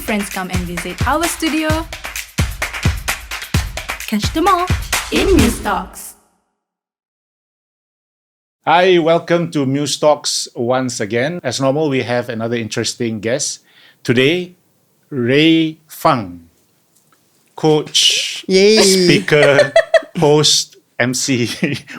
friends come and visit our studio. Catch them all in Muse Talks. Hi, welcome to Muse Talks once again. As normal, we have another interesting guest. Today, Rae Fung, coach, speaker, host, MC.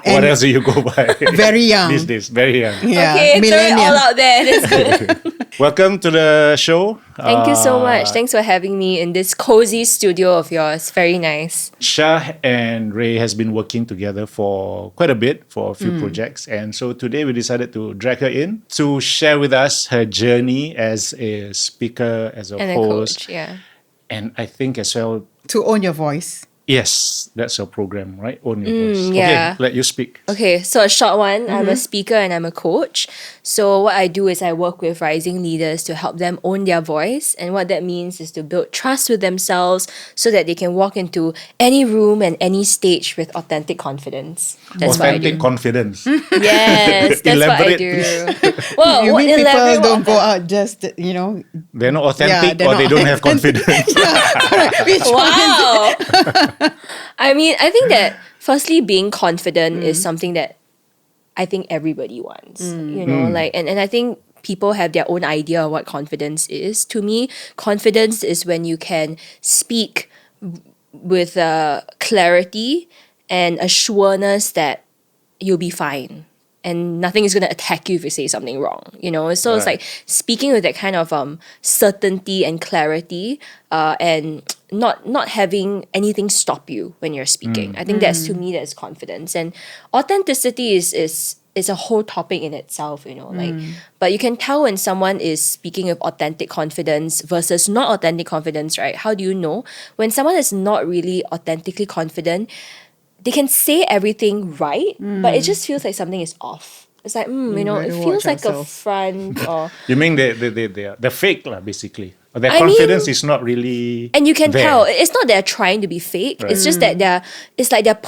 What else do you go by? Very young. These days, very young. Yeah, Okay, throw it all out there. That's good. Welcome to the show. Thank you so much. Thanks for having me in this cozy studio of yours. Very nice. Shah and Rae has been working together for quite a bit for a few projects. And so today we decided to drag her in to share with us her journey as a speaker, as a And a host. coach, yeah. And I think as well, To own your voice. yes, that's your program, right? Own your voice. yeah. Okay, let you speak. Okay, so a short one. I'm a speaker and I'm a coach. So what I do is I work with rising leaders to help them own their voice. And what that means is to build trust with themselves so that they can walk into any room and any stage with authentic confidence. That's what I Authentic do. confidence. Yes, that's what I Elaborate, do. please. Well, You what mean people elaborate don't what- go out just, They're not authentic they're or they not don't have confidence. which Wow. I mean, I think that firstly, being confident is something that I think everybody wants. You know, like, and I think people have their own idea of what confidence is. To me, confidence is when you can speak with clarity and a sureness that you'll be fine. And nothing is going to attack you if you say something wrong, you know? So it's Right. like speaking with that kind of certainty and clarity and not having anything stop you when you're speaking. I think that's, to me, that's confidence. And authenticity is a whole topic in itself, you know? Like, but you can tell when someone is speaking with authentic confidence versus not authentic confidence, right? How do you know? When someone is not really authentically confident, they can say everything right, but it just feels like something is off. It's like, you know, it better feels watch like a ourselves. front or... You mean they're fake, lah, basically. Or their I mean- confidence is not really And you can there. tell, it's not they're trying to be fake. It's just that it's like they're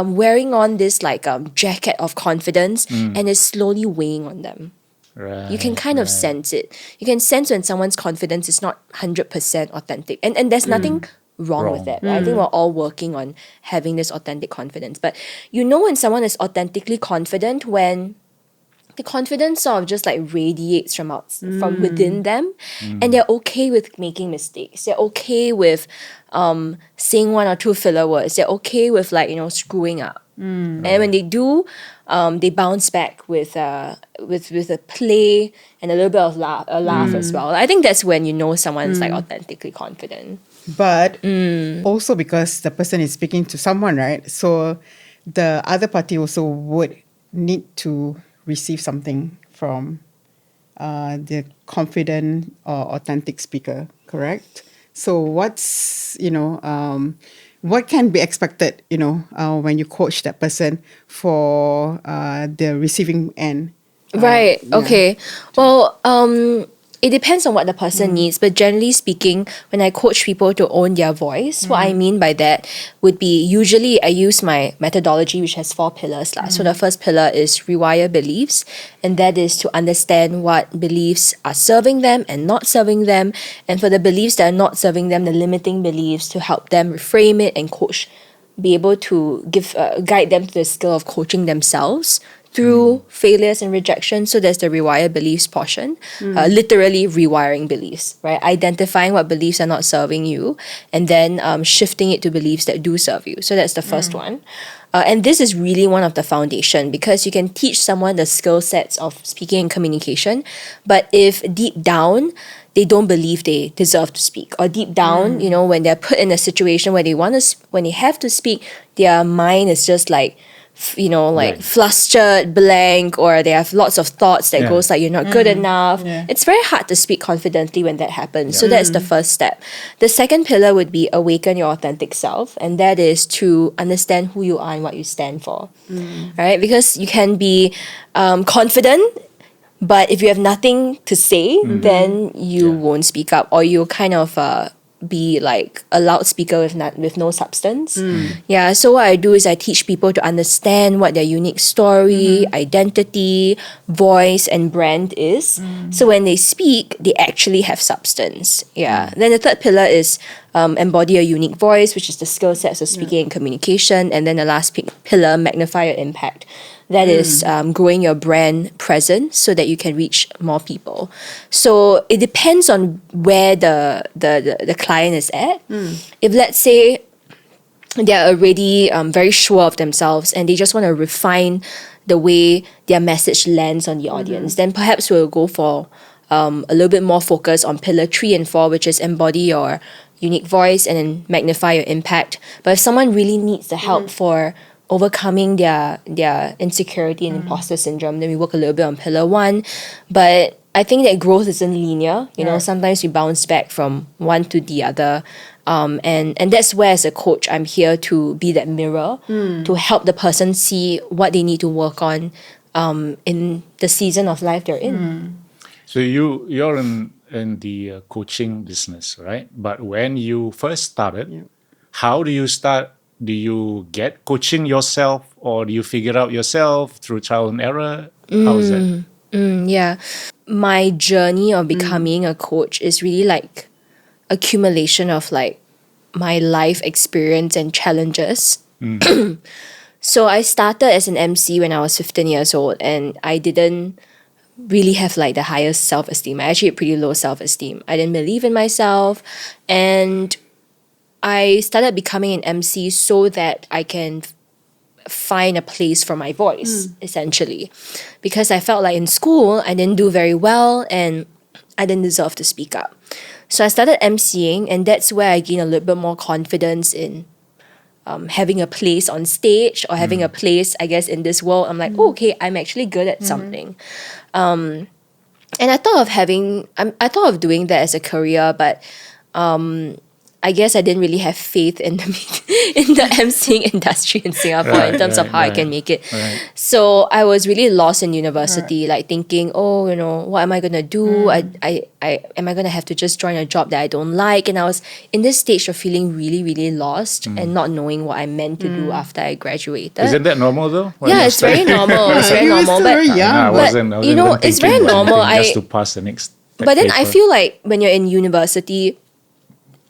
wearing on this like jacket of confidence and it's slowly weighing on them. Right, You can kind of sense it. You can sense when someone's confidence is not 100% authentic. And there's nothing wrong with that. Right? I think we're all working on having this authentic confidence. But you know when someone is authentically confident when the confidence sort of just like radiates from within them and they're okay with making mistakes. They're okay with saying one or two filler words. They're okay with like, you know, screwing up. And when they do, they bounce back with a play and a little bit of a laugh as well. I think that's when you know someone's like authentically confident. But also because the person is speaking to someone, right? So the other party also would need to receive something from the confident or authentic speaker, correct? So what's, what can be expected, when you coach that person for the receiving end? Right. Yeah. Okay. Well, it depends on what the person needs, but generally speaking, when I coach people to own their voice, what I mean by that would be usually I use my methodology, which has 4 pillars. So the first pillar is rewire beliefs, and that is to understand what beliefs are serving them and not serving them, and for the beliefs that are not serving them, the limiting beliefs, to help them reframe it and be able to guide them to the skill of coaching themselves through failures and rejection. So there's the rewire beliefs portion, literally rewiring beliefs, right? Identifying what beliefs are not serving you and then shifting it to beliefs that do serve you. So that's the first one. And this is really one of the foundation because you can teach someone the skill sets of speaking and communication, but if deep down they don't believe they deserve to speak, or deep down, when they're put in a situation where when they have to speak, their mind is just like, Right. flustered, blank, or they have lots of thoughts that goes like, you're not good enough. Yeah. It's very hard to speak confidently when that happens. So that's the first step. The second pillar would be awaken your authentic self, and that is to understand who you are and what you stand for, right? Because you can be confident, but if you have nothing to say, then you won't speak up, or you kind of be like a loudspeaker with no substance. Yeah, so what I do is I teach people to understand what their unique story, identity, voice, and brand is. So when they speak, they actually have substance. Yeah. Then the third pillar is embody a unique voice, which is the skill sets of speaking and communication. And then the last pillar, magnify your impact. That is growing your brand presence so that you can reach more people. So it depends on where the client is at. If let's say they're already very sure of themselves and they just want to refine the way their message lands on the audience, then perhaps we'll go for a little bit more focus on pillar 3 and 4, which is embody your unique voice and then magnify your impact. But if someone really needs the help for overcoming their insecurity and imposter syndrome, then we work a little bit on pillar 1. But I think that growth isn't linear. You know, sometimes we bounce back from one to the other. And that's where, as a coach, I'm here to be that mirror, to help the person see what they need to work on in the season of life they're in. So you're in the coaching business, right? But when you first started, how do you start? Do you get coaching yourself, or do you figure out yourself through trial and error? How is that? Yeah. My journey of becoming a coach is really like accumulation of like my life experience and challenges. So I started as an MC when I was 15 years old, and I didn't really have like the highest self-esteem. I actually had pretty low self-esteem. I didn't believe in myself, and I started becoming an MC so that I can find a place for my voice, essentially. Because I felt like in school, I didn't do very well and I didn't deserve to speak up. So I started MCing, and that's where I gained a little bit more confidence in having a place on stage or having a place, I guess, in this world. I'm like, oh, okay, I'm actually good at something. And I thought of doing that as a career, but I guess I didn't really have faith in the MCing industry in Singapore in terms of how I can make it. So I was really lost in university, like thinking, oh, you know, what am I gonna do? Am I gonna have to just join a job that I don't like? And I was in this stage of feeling really, really lost and not knowing what I meant to do after I graduated. Isn't that normal though? Yeah, it's very normal. It's very You were normal. still But very young. I wasn't you know, even it's thinking very about normal. anything, just to pass the next. But then I paper. feel like when you're in university,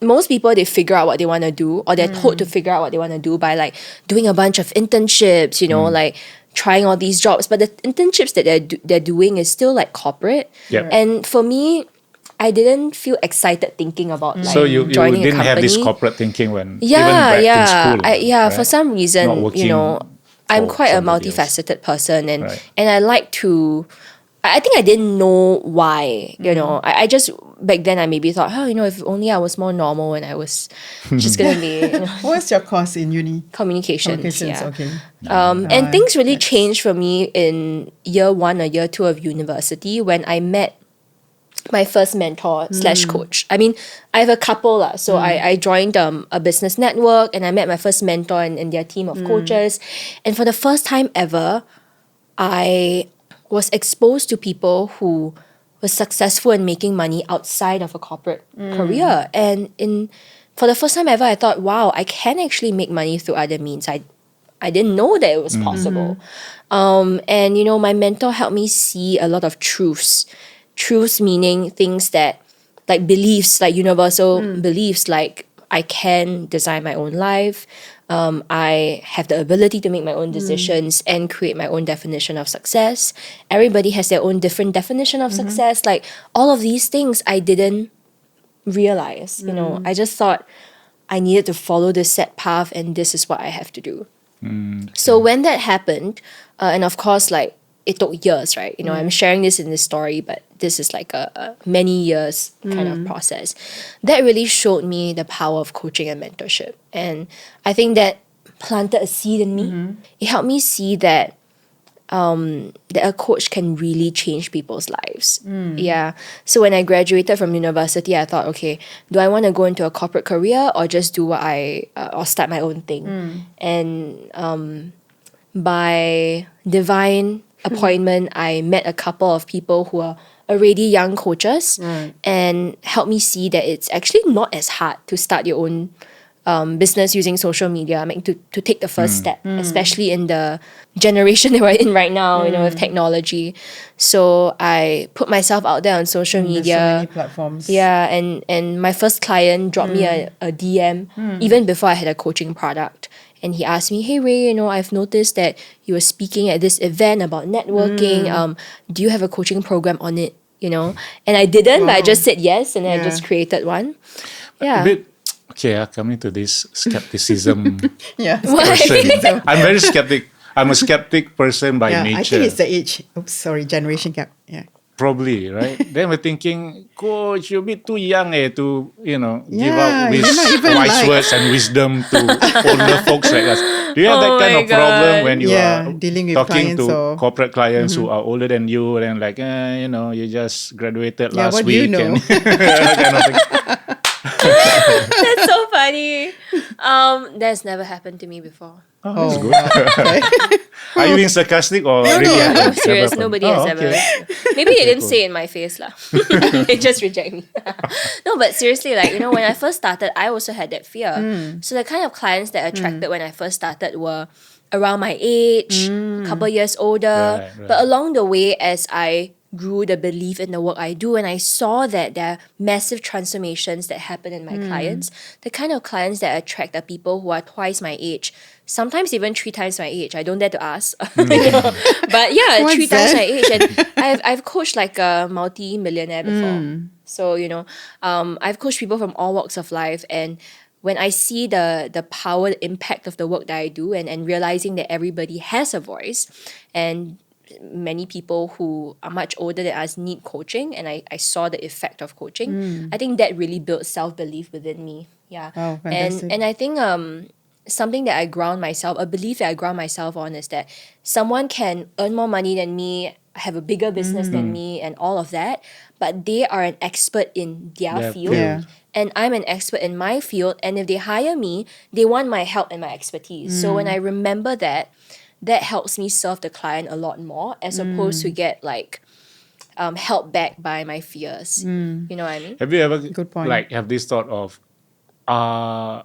most people, they figure out what they want to do, or they're told to figure out what they want to do by like doing a bunch of internships, you know, like trying all these jobs. But the internships that they're doing is still like corporate. Yep. And for me, I didn't feel excited thinking about like So you joining didn't a company. have this corporate thinking when even Yeah, back yeah, in school. yeah. right? For some Not reason, working you know, I'm for quite a somebody else. multifaceted person, and Right. and I like to. I think I didn't know why. You know, I just back then I maybe thought, oh, you know, if only I was more normal and I was just gonna be What's your course in uni? communications. Yeah. Okay. And things really changed for me in year 1 or year 2 of university when I met my first mentor / coach. I mean, I have a couple lah. So I joined a business network, and I met my first mentor and their team of coaches. And for the first time ever, I was exposed to people who were successful in making money outside of a corporate career. And for the first time ever, I thought, wow, I can actually make money through other means. I didn't know that it was possible. And, you know, my mentor helped me see a lot of truths. Truths meaning things that, like beliefs, like universal beliefs, like I can design my own life. I have the ability to make my own decisions and create my own definition of success. Everybody has their own different definition of success. Like all of these things I didn't realize, you know, I just thought I needed to follow this set path and this is what I have to do. So when that happened, and of course, like it took years, right? You know, I'm sharing this in this story, but this is like a many years kind of process. That really showed me the power of coaching and mentorship. And I think that planted a seed in me. It helped me see that that a coach can really change people's lives. Yeah. So when I graduated from university, I thought, okay, do I want to go into a corporate career or just do what or start my own thing? And by divine appointment, I met a couple of people who are already young coaches and helped me see that it's actually not as hard to start your own business using social media. I mean, to take the first step, especially in the generation that we're in right now, you know, with technology. So I put myself out there on social There's so media. many platforms. Yeah, and my first client dropped me a DM even before I had a coaching product. And he asked me, "Hey Rae, you know, I've noticed that you were speaking at this event about networking. Do you have a coaching program on it? You know?" And I didn't, but I just said yes, and then I just created one. Yeah. A bit, okay, coming to this skepticism Yeah. person. I'm very skeptic. I'm a skeptic person by Yeah, nature. I think it's the age. Oops, sorry, generation gap. Yeah. Probably, right? Then we're thinking, Coach, you're a bit too young to, give Yeah, out you're not even wise like- words and wisdom to older folks like us. Do you have that Oh kind my of problem God. when you Yeah, are dealing with talking clients to or- corporate clients who are older than you and like, you just graduated Yeah, last what do you week know? and that kind of thing. That's so funny. That's never happened to me before. Oh, that's good. Okay. Are you being sarcastic or really No, happened? I'm serious. Never Nobody happened. has Oh, ever. okay. Maybe they didn't cool. say it in my face lah. They just reject me. No, but seriously, like, you know, when I first started, I also had that fear. So the kind of clients that attracted when I first started were around my age, a couple years older. Right, right. But along the way, as I grew the belief in the work I do, and I saw that there are massive transformations that happen in my clients, the kind of clients that attract are people who are twice my age, sometimes even 3 times my age. I don't dare to ask. You know? But yeah, What's 3 times that? my age. And I've coached like a multi-millionaire before. So, you know, I've coached people from all walks of life, and when I see the power, the impact of the work that I do, and realizing that everybody has a voice, and many people who are much older than us need coaching, and I saw the effect of coaching, I think that really built self-belief within me. Yeah. Oh, fantastic. And I think something that I ground myself, a belief that I ground myself on, is that someone can earn more money than me, have a bigger business than me, and all of that, but they are an expert in their field. Yeah. And I'm an expert in my field, and if they hire me, they want my help and my expertise. So when I remember that, that helps me serve the client a lot more, as opposed to get like held back by my fears. You know what I mean? Have you ever Good point. like have this thought of are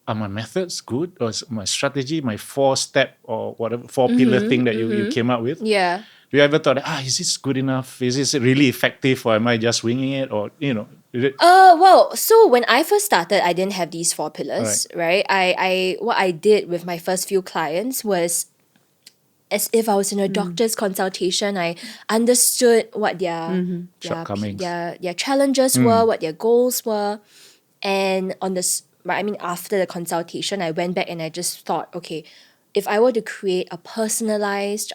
my methods good, or is my strategy, my 4-step or whatever 4-pillar thing that you came up with? Yeah. Do you ever thought, is this good enough? Is this really effective, or am I just winging it? Or is it, Well, so when I first started, I didn't have these 4 pillars, right? I what I did with my first few clients was, as if I was in a doctor's consultation, I understood what their Shortcomings. their challenges were, what their goals were, and after the consultation, I went back and I just thought, okay, if I were to create a personalized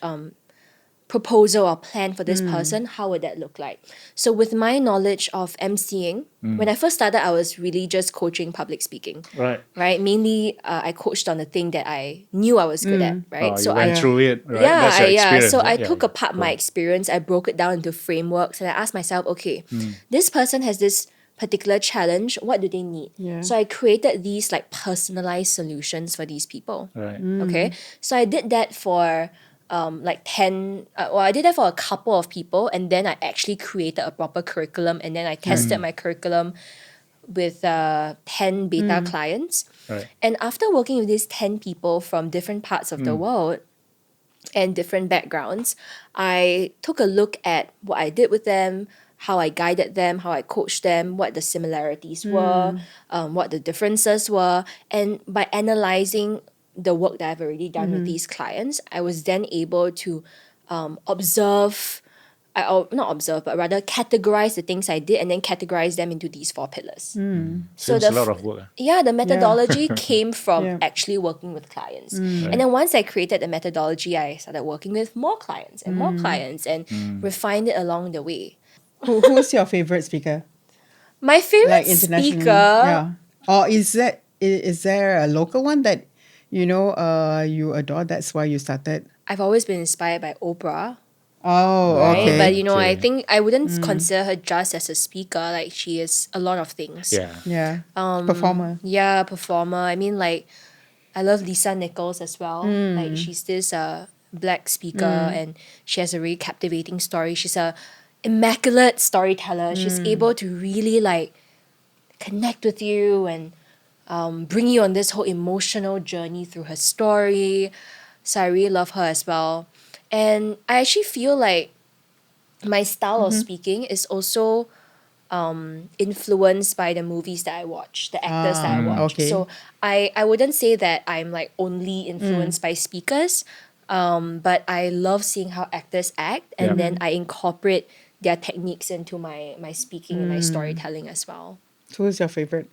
proposal or plan for this person, how would that look like? So with my knowledge of emceeing, when I first started, I was really just coaching public speaking. right? Mainly, I coached on the thing that I knew I was good at, right? Oh, so you went I through it, right? yeah, That's your experience, So I right? took apart my experience, I broke it down into frameworks, and I asked myself, okay, this person has this particular challenge, what do they need? Yeah. So I created these like personalized solutions for these people. Right. Okay, so I did that for like 10 I did that for a couple of people, and then I actually created a proper curriculum, and then I tested my curriculum with 10 beta clients. Right. And after working with these 10 people from different parts of the world and different backgrounds, I took a look at what I did with them, how I guided them, how I coached them, what the similarities were, what the differences were. And by analyzing the work that I've already done with these clients, I was then able to rather categorize the things I did, and then categorize them into these 4 pillars. So Seems a lot of work. Yeah, the methodology came from Yeah. actually working with clients. And then once I created the methodology, I started working with more clients and more clients, and refined it along the way. Who's your favorite speaker? My favorite Like internationally? speaker, Yeah. Or is there a local one that you adore? That's why you started. I've always been inspired by Oprah. Oh, Right? okay. But I Okay. think I wouldn't consider her just as a speaker. Like, she is a lot of things. Yeah. Yeah. Performer. Yeah, performer. I mean, like, I love Lisa Nichols as well. Like, she's this black speaker and she has a really captivating story. She's a immaculate storyteller. She's able to really like connect with you and bring you on this whole emotional journey through her story. So I really love her as well. And I actually feel like my style of speaking is also influenced by the movies that I watch, the actors that I watch. okay. So I wouldn't say that I'm like only influenced by speakers, but I love seeing how actors act, and then I incorporate their techniques into my speaking and my storytelling as well. So who's your favorite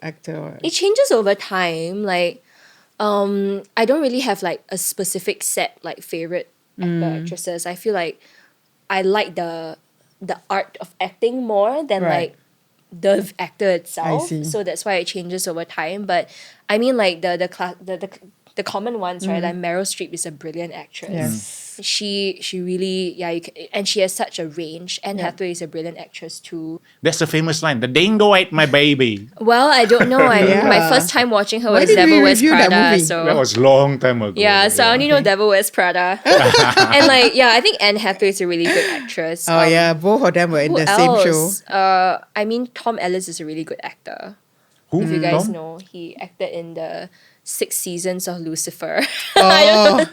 actor? It changes over time. Like, I don't really have like a specific set like favorite actor actresses. I feel like I like the art of acting more than Right. like the actor itself. see. So that's why it changes over time. But I mean, like the common ones, right? Like Meryl Streep is a brilliant actress. Yes. She really and she has such a range. Anne Hathaway is a brilliant actress too. That's the famous line. The dingo ate my baby. Well, I don't know. Yeah. My first time watching her Why was did we Devil Wears review that Prada. movie? So That was long time ago. yeah, so I only know Devil Wears Prada. And like, yeah, I think Anne Hathaway is a really good actress. Oh yeah, both of them were in Who the same show. else? I mean, Tom Ellis is a really good actor. Who? If you guys Tom? know, he acted in the 6 seasons of Lucifer. Oh.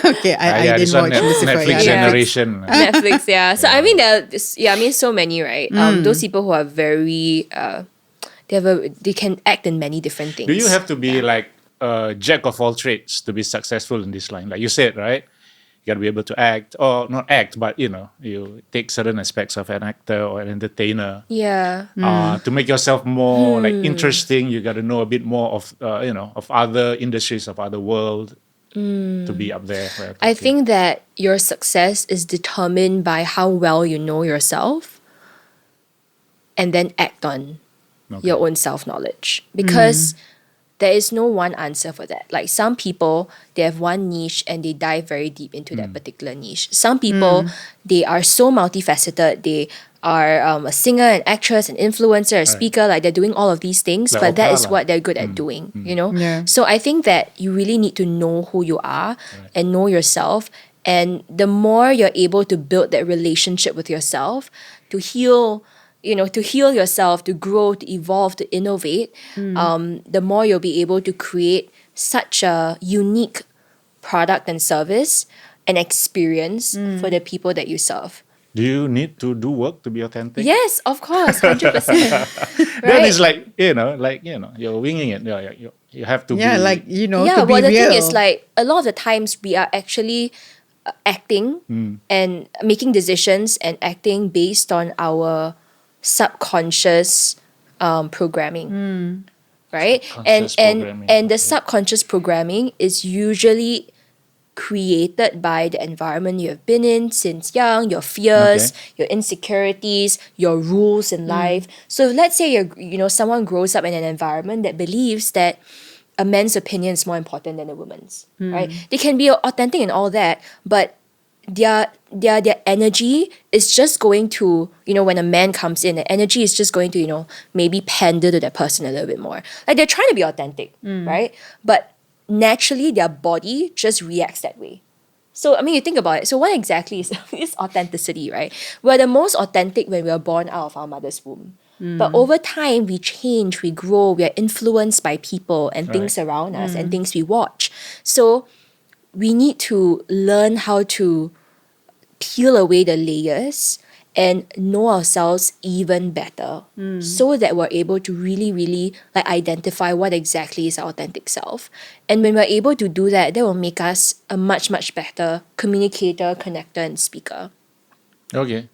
Okay, I Yeah, this didn't one, watch Lucifer. Netflix Yeah. generation. Netflix, yeah. So I mean, I mean, so many, right? Those people who are very, they can act in many different things. Do you have to be like a jack of all trades to be successful in this line? Like you said, right? You got to be able to act, or not act, but you take certain aspects of an actor or an entertainer. Yeah. To make yourself more like interesting, you got to know a bit more of of other industries, of other world, to be up there. Where I think that your success is determined by how well you know yourself and then act on your own self-knowledge. Because there is no one answer for that. Like some people, they have one niche and they dive very deep into that particular niche. Some people, they are so multifaceted. They are a singer, an actress, an influencer, a speaker. Like they're doing all of these things, Like but that Oprah is lah. what they're good at doing, you know? Yeah. So I think that you really need to know who you are and know yourself. And the more you're able to build that relationship with yourself, to heal yourself, to grow, to evolve, to innovate, the more you'll be able to create such a unique product and service and experience for the people that you serve. do you need to do work to be authentic? Yes, of course, 100%. Then it's like you're winging it. You have to Yeah, be like Yeah, to be well, the real. thing is, like, a lot of the times we are actually acting and making decisions and acting based on our subconscious programming, right? Subconscious programming, And the okay. subconscious programming is usually created by the environment you have been in since young, your fears, your insecurities, your rules in life. So let's say someone grows up in an environment that believes that a man's opinion is more important than a woman's, right? They can be authentic and all that, but their energy is just going to, when a man comes in, the energy is just going to, maybe pander to that person a little bit more. Like they're trying to be authentic, right? But naturally their body just reacts that way. So, I mean, you think about it. So what exactly is authenticity, right? We're the most authentic when we are born out of our mother's womb. But over time, we change, we grow, we are influenced by people and things around us and things we watch. So we need to learn how to peel away the layers and know ourselves even better so that we're able to really, really like identify what exactly is our authentic self. And when we're able to do that, that will make us a much, much better communicator, connector, and speaker. Okay,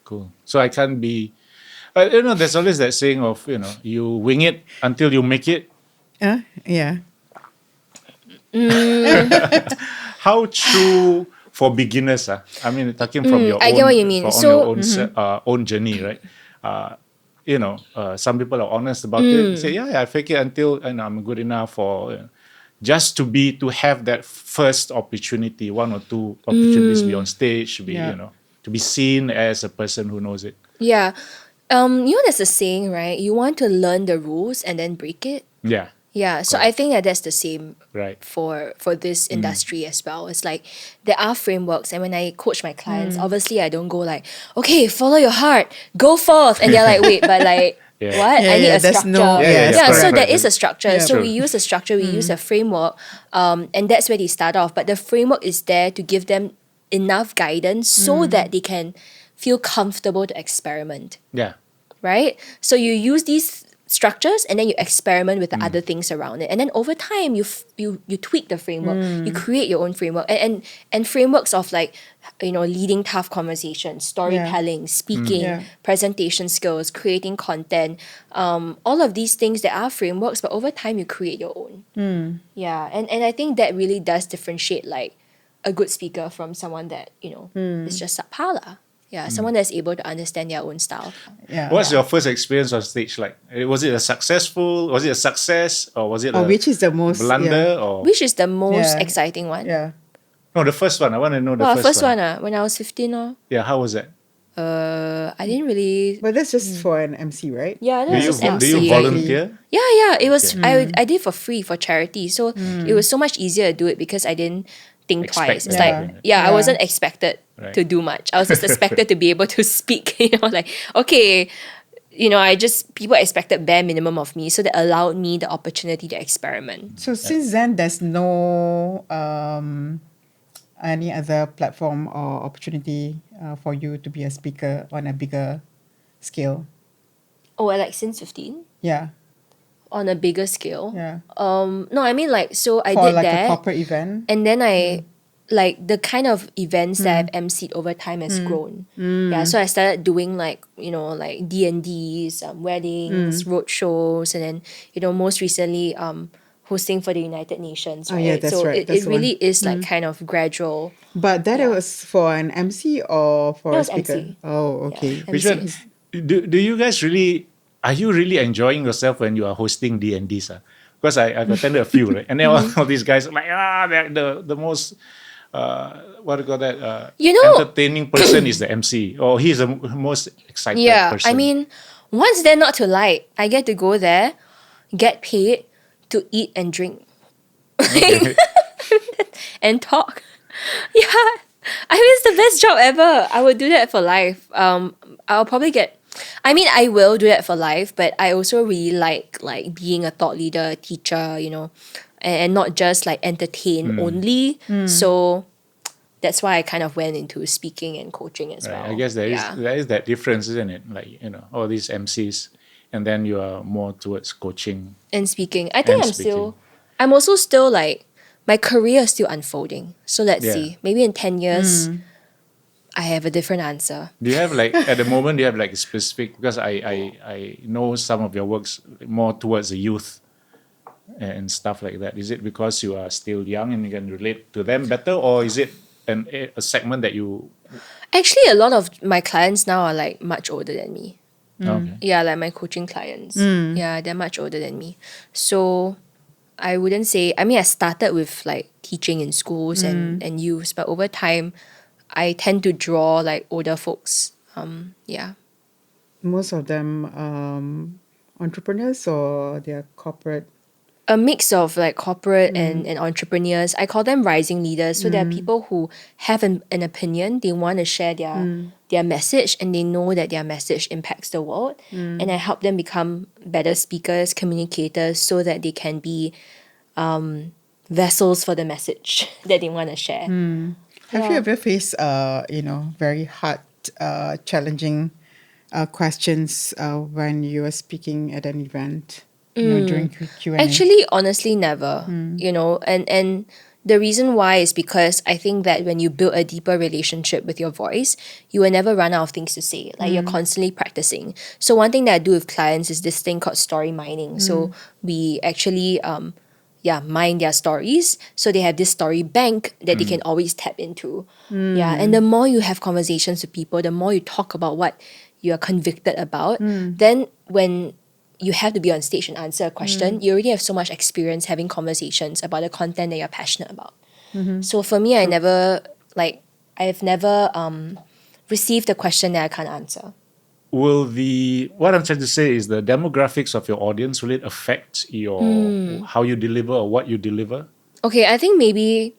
cool. So I can't be. There's always that saying of you wing it until you make it. Yeah. How true for beginners? I mean, talking from your I own, get what you mean. from So- your own journey, right? Some people are honest about it. Say, yeah, I fake it until I'm good enough, or just to have that first opportunity, one or two opportunities to be on stage, to be to be seen as a person who knows it. Yeah. There's a saying, right? You want to learn the rules and then break it. Yeah. Yeah, so I think that that's the same Right. for this industry as well. It's like there are frameworks, and when I coach my clients, obviously I don't go like, okay, follow your heart, go forth, and they're like, wait, but like Yeah. what? Yeah, I need yeah, a there's structure. no- yes, yeah, so correct, there correct. is a structure. Yeah. So True. we use a structure, we use a framework, and that's where they start off. But the framework is there to give them enough guidance so that they can feel comfortable to experiment. Yeah. Right? So you use these structures and then you experiment with the other things around it. And then over time you tweak the framework. You create your own framework. And frameworks of like, leading tough conversations, storytelling, speaking, Yeah. presentation skills, creating content, all of these things, there are frameworks, but over time you create your own. Yeah. And I think that really does differentiate like a good speaker from someone that, is just subpar lah. Yeah, someone that's able to understand their own style. Yeah. What's your first experience on stage like? Was it a success, or was it Or a which is the most blunder, or Which is the most Yeah. exciting one? Yeah. no, the first one? I want to know the Well, first one. when I was 15, Yeah, how was that? I didn't really. But that's just for an MC, right? Yeah, that was just Do you MCing. volunteer? Yeah. It was I did for free for charity, so it was so much easier to do it because I didn't think Expect twice. It's that. like Yeah. I wasn't expected Right. to do much. I was just expected to be able to speak. Like okay. People expected bare minimum of me, so that allowed me the opportunity to experiment. So since then, there's no any other platform or opportunity for you to be a speaker on a bigger scale. Oh, like since 15? Yeah. On a bigger scale? Yeah. No, I mean like, so I For did like that. a corporate event. And then like the kind of events that I've emceed over time has grown. Yeah, so I started doing like, like D&Ds, weddings, road shows, and then, most recently hosting for the United Nations, right? Oh, yeah, that's so right. it That's the one. really is like kind of gradual. But that was for an MC or for That a was speaker? MC. Oh, okay. Yeah. Which MC. one? Do you guys really? Are you really enjoying yourself when you are hosting D&Ds? Because I've attended a few, right? And then all these guys are like, they're the most. What do you call that? Entertaining person is the MC, or he's the most excited Yeah, person. I mean, what's there not to like? I get to go there, get paid to eat and drink. Okay. And talk. Yeah. I mean, it's the best job ever. I would do that for life. I'll probably I will do that for life, but I also really like being a thought leader, teacher, and not just like entertain only. So that's why I kind of went into speaking and coaching as Right. well. I guess there Yeah. is that difference, isn't it? Like all these MCs, and then you are more towards coaching. And speaking. I think And I'm also still like, my career is still unfolding. So let's Yeah. see. Maybe in 10 years, I have a different answer. Do you have like at the moment? Do you have like a specific? Because I know some of your works more towards the youth and stuff like that. Is it because you are still young and you can relate to them better, or is it a segment that you? Actually, a lot of my clients now are like much older than me. Okay. Yeah, like my coaching clients. Yeah, they're much older than me. So I wouldn't say, I started with like teaching in schools and youth, but over time, I tend to draw like older folks. Yeah. Most of them entrepreneurs or they're corporate. A mix of like corporate and entrepreneurs. I call them rising leaders. So there are people who have an opinion. They want to share their message, and they know that their message impacts the world. And I help them become better speakers, communicators, so that they can be vessels for the message that they want to share. Have you ever faced very hard, challenging questions when you are speaking at an event? During Q&A? Actually, honestly, never. And the reason why is because I think that when you build a deeper relationship with your voice, you will never run out of things to say. Like you're constantly practicing. So one thing that I do with clients is this thing called story mining. So we actually mine their stories. So they have this story bank that they can always tap into. Yeah. And the more you have conversations with people, the more you talk about what you are convicted about, then when you have to be on stage and answer a question, you already have so much experience having conversations about the content that you're passionate about. So for me, I've never received a question that I can't answer. what I'm trying to say is the demographics of your audience, will it affect your how you deliver or what you deliver? Okay, I think maybe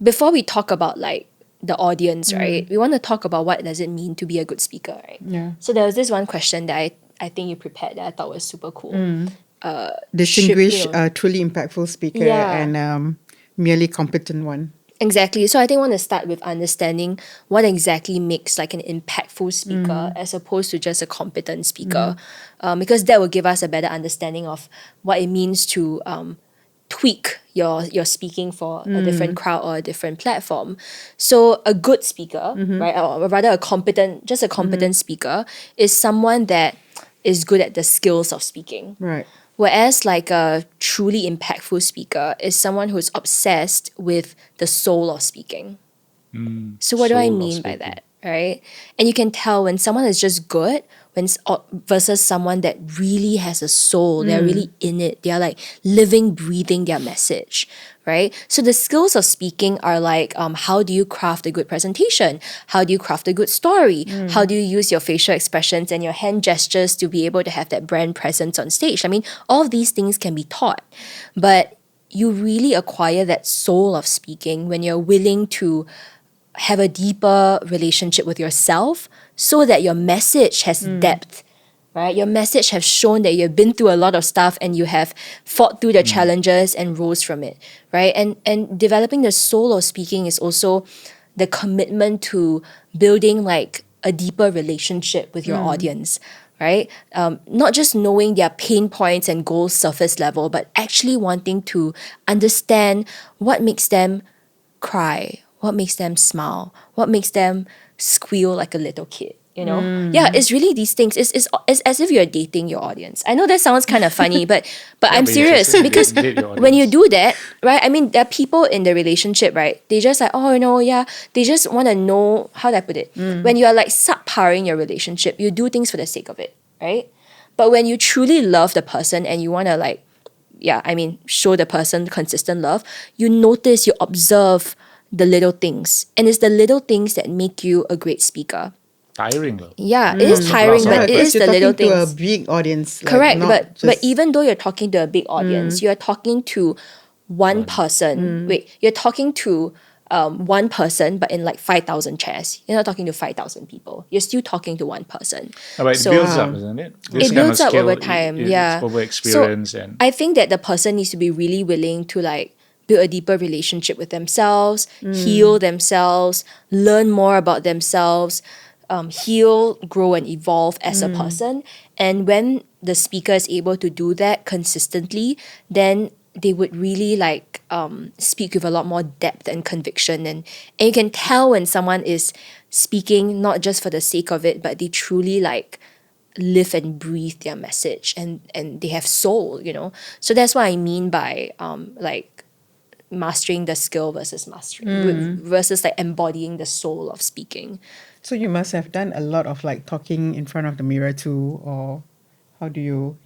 before we talk about like the audience, right? We want to talk about what does it mean to be a good speaker, right? Yeah. So there was this one question that I think you prepared that I thought was super cool. Distinguish Should- you know, a truly impactful speaker Yeah. and merely competent one. Exactly. So I think I want to start with understanding what exactly makes like an impactful speaker as opposed to just a competent speaker, because that will give us a better understanding of what it means to tweak your speaking for a different crowd or a different platform. So a good speaker, right, or rather a competent speaker is someone that is good at the skills of speaking. Right. Whereas like a truly impactful speaker is someone who's obsessed with the soul of speaking. So what do I Soul of mean by speaking. that, right? And you can tell when someone is just good versus someone that really has a soul. They're really in it. They're like living, breathing their message, right? So the skills of speaking are like how do you craft a good presentation? How do you craft a good story? How do you use your facial expressions and your hand gestures to be able to have that brand presence on stage? I mean, all of these things can be taught, but you really acquire that soul of speaking when you're willing to have a deeper relationship with yourself so that your message has depth, right? Your message has shown that you've been through a lot of stuff and you have fought through the challenges and rose from it, right? And developing the soul of speaking is also the commitment to building like a deeper relationship with your audience, right? Not just knowing their pain points and goals surface level, but actually wanting to understand what makes them cry, what makes them smile, what makes them squeal like a little kid, you know? Yeah, it's really these things. It's as if you're dating your audience. I know that sounds kind of funny, but I'm but you serious just said because date your when you audience. do that, right? I mean, there are people in the relationship, right? They just like, oh, yeah, they just want to know, how do I put it? When you are like subparing your relationship, you do things for the sake of it, right? But when you truly love the person and you want to like, show the person consistent love, you notice, you observe the little things. And it's the little things that make you a great speaker. Tiring though. Yeah, it is Lots of tiring, lots of but it effort. is you're the little talking to things. a big audience. Like, Correct, not but just, even though you're talking to a big audience, you're talking to one person. Wait, you're talking to one person, but in like 5,000 chairs. You're not talking to 5,000 people. You're still talking to one person. But it So- builds up, isn't it? This It kind of builds up skill, over time, it's yeah. over experience and I think that the person needs to be really willing to like build a deeper relationship with themselves, heal themselves, learn more about themselves, heal, grow, and evolve as a person. And when the speaker is able to do that consistently, then they would really like speak with a lot more depth and conviction, and you can tell when someone is speaking not just for the sake of it, but they truly like live and breathe their message, and they have soul, you know. So that's what I mean by like mastering the skill versus versus like embodying the soul of speaking. so you must have done a lot of like talking in front of the mirror too, or how do you,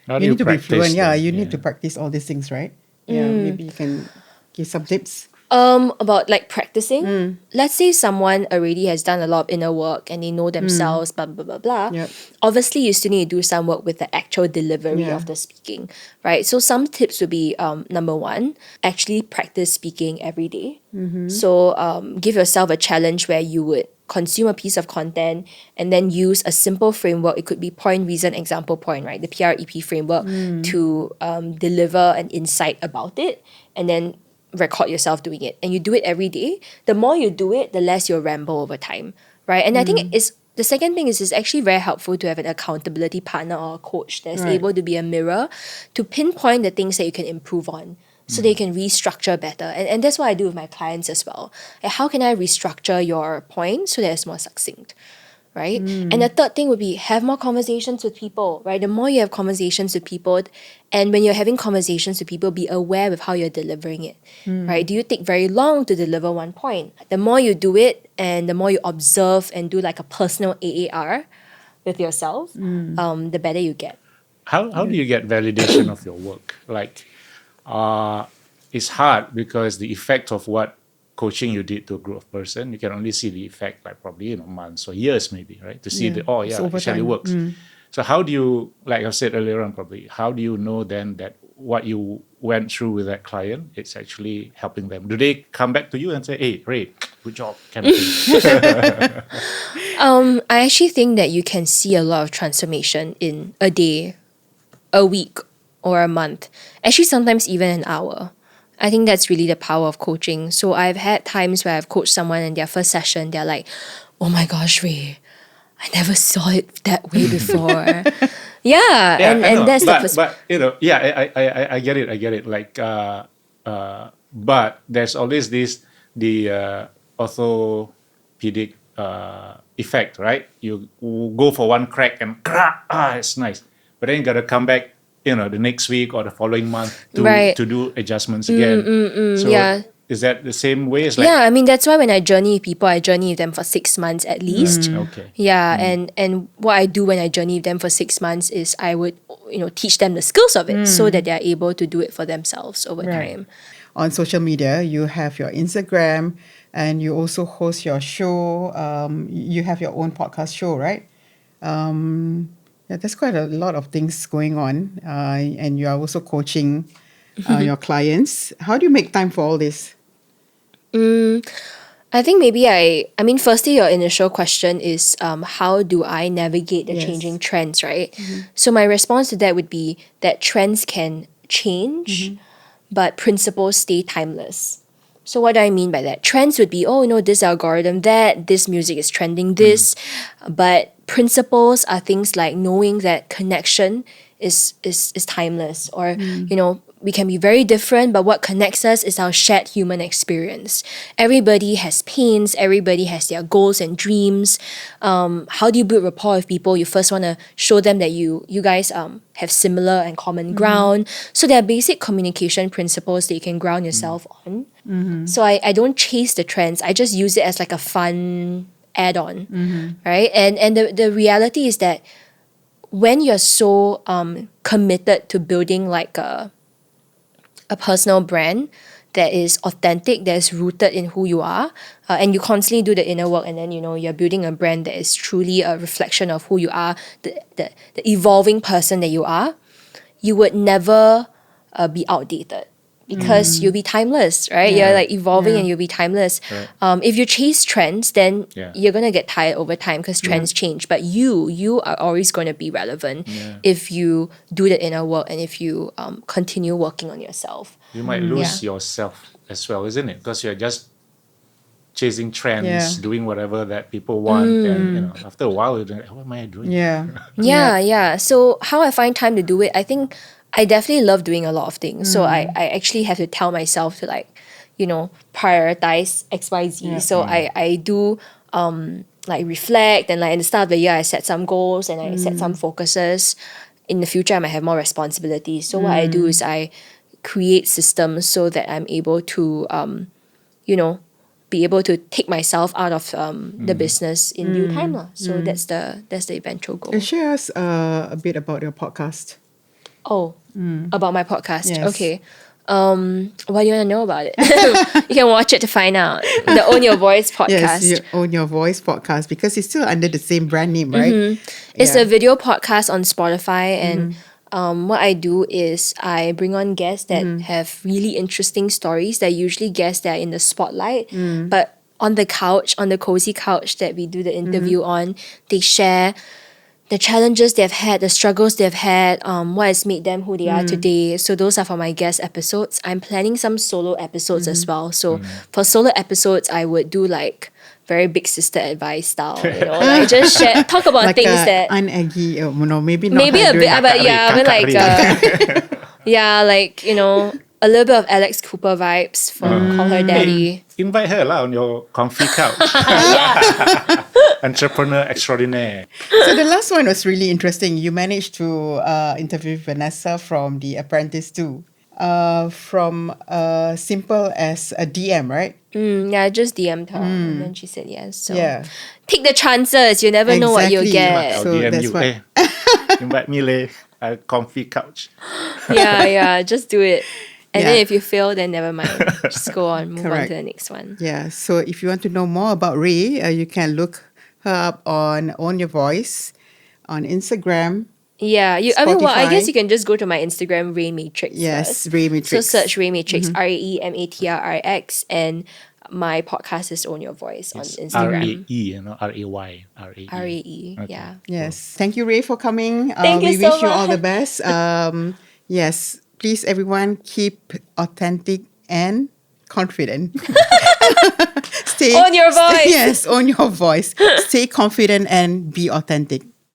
How do you you need to be practice fluent. Yeah, them? you need Yeah. to practice all these things, right? Yeah, maybe you can give some tips. About like practicing. Let's say someone already has done a lot of inner work and they know themselves, blah blah blah blah. Yep. Obviously, you still need to do some work with the actual delivery Yeah. of the speaking, right? So some tips would be number one, actually practice speaking every day. So give yourself a challenge where you would consume a piece of content and then use a simple framework. It could be point, reason, example, point, right? The PREP framework to deliver an insight about it, and then record yourself doing it. And you do it every day. The more you do it, the less you'll ramble over time, right? And I think it's the second thing is it's actually very helpful to have an accountability partner or a coach that's Right. able to be a mirror to pinpoint the things that you can improve on, so they can restructure better. And that's what I do with my clients as well. Like, how can I restructure your point so that it's more succinct, right? And the third thing would be have more conversations with people, right? The more you have conversations with people, and when you're having conversations with people, be aware with how you're delivering it, right? Do you take very long to deliver one point? The more you do it and the more you observe and do like a personal AAR with yourself, the better you get. How do you get validation of your work? Like, it's hard because the effect of what coaching you did to a group of person, you can only see the effect like probably months or years maybe, right? To see Yeah. it It's over actually time. works. So how do you, like I said earlier on, probably how do you know then that what you went through with that client, it's actually helping them? Do they come back to you and say, "Hey, Ray, good job," kind of thing? I actually think that you can see a lot of transformation in a day, a week, or a month. Actually, sometimes even an hour. I think that's really the power of coaching. So I've had times where I've coached someone in their first session, they're like, "Oh my gosh, Ray, I never saw it that way before." Yeah, I know. and that's but I get it. Like, but there's always the orthopedic effect, right? You go for one crack and it's nice, but then you gotta come back, the next week or the following month to do adjustments again. So yeah. is that the same way? It's like, Yeah, I mean that's why when I journey with people, I journey with them for 6 months at least. okay. Yeah, and what I do when I journey with them for 6 months is I would teach them the skills of it so that they're able to do it for themselves over Right. time. On social media, you have your Instagram and you also host your show. You have your own podcast show, right? Yeah, there's quite a lot of things going on. And you are also coaching your clients. How do you make time for all this? I think maybe I mean firstly your initial question is how do I navigate the Yes. changing trends, right? So my response to that would be that trends can change, but principles stay timeless. So what do I mean by that? Trends would be, this algorithm, this music is trending, this, but principles are things like knowing that connection is timeless, or we can be very different, but what connects us is our shared human experience. Everybody has pains, everybody has their goals and dreams. How do you build rapport with people? You first want to show them that you guys have similar and common ground. So there are basic communication principles that you can ground yourself on. So I don't chase the trends. I just use it as like a fun add-on, right? And the reality is that when you're so committed to building like a personal brand that is authentic, that is rooted in who you are, and you constantly do the inner work, and then you're building a brand that is truly a reflection of who you are, the evolving person that you are, you would never be outdated. Because you'll be timeless, right? You're like evolving and you'll be timeless. Right. If you chase trends, then Yeah. you're gonna get tired over time because trends change. But you are always gonna be relevant if you do the inner work and if you continue working on yourself. You might lose yourself as well, isn't it? Because you're just chasing trends, doing whatever that people want, and after a while, you're like, what am I doing? Yeah. So how I find time to do it, I think I definitely love doing a lot of things. So I actually have to tell myself to prioritize XYZ. Yeah. So I do like reflect, and like in the start of the year I set some goals and I set some focuses. In the future I might have more responsibilities. So what I do is I create systems so that I'm able to be able to take myself out of the business in due time. So that's the eventual goal. Can you share us a bit about your podcast? About my podcast. Yes. Okay. What do you want to know about it? You can watch it to find out. The Own Your Voice podcast. Yes, Own Your Voice podcast, because it's still under the same brand name, right? It's a video podcast on Spotify, and what I do is I bring on guests that have really interesting stories. They're usually guests that are in the spotlight, but on the couch, on the cozy couch that we do the interview on, they share the challenges they've had, the struggles they've had, what has made them who they are today. So those are for my guest episodes. I'm planning some solo episodes as well. So for solo episodes, I would do like very big sister advice style, like just talk about Like things that uneggy, maybe not. maybe a bit, but kakari. like a little bit of Alex Cooper vibes for Call Her Daddy. Invite her on your comfy couch. Entrepreneur extraordinaire. So the last one was really interesting. You managed to interview Vanessa from The Apprentice too. From simple as a DM, right? Yeah, I just DM'd her and then she said yes. So Yeah. take the chances. You never know what you'll Exactly. get. I'll So DM that's you. what- Hey, invite me, a comfy couch. Yeah, just do it. And Yeah. then if you fail, then never mind. Just go on, move on Correct. to the next one. Yeah. So if you want to know more about Rae, you can look her up on Own Your Voice on Instagram. Yeah, I mean, well, I Spotify. guess you can just go to my Instagram, Rae Matrix. Yes, first. Rae So Matrix. search Rae Matrix, RaeMatrix, and my podcast is Own Your Voice on Instagram. RAE, RAY. RAE, yeah. Yes. Thank you, Rae, for coming. Thank you we so wish you all the much. best. Yes. Please, everyone, keep authentic and confident. Own your voice. Yes, own your voice. Stay confident and be authentic.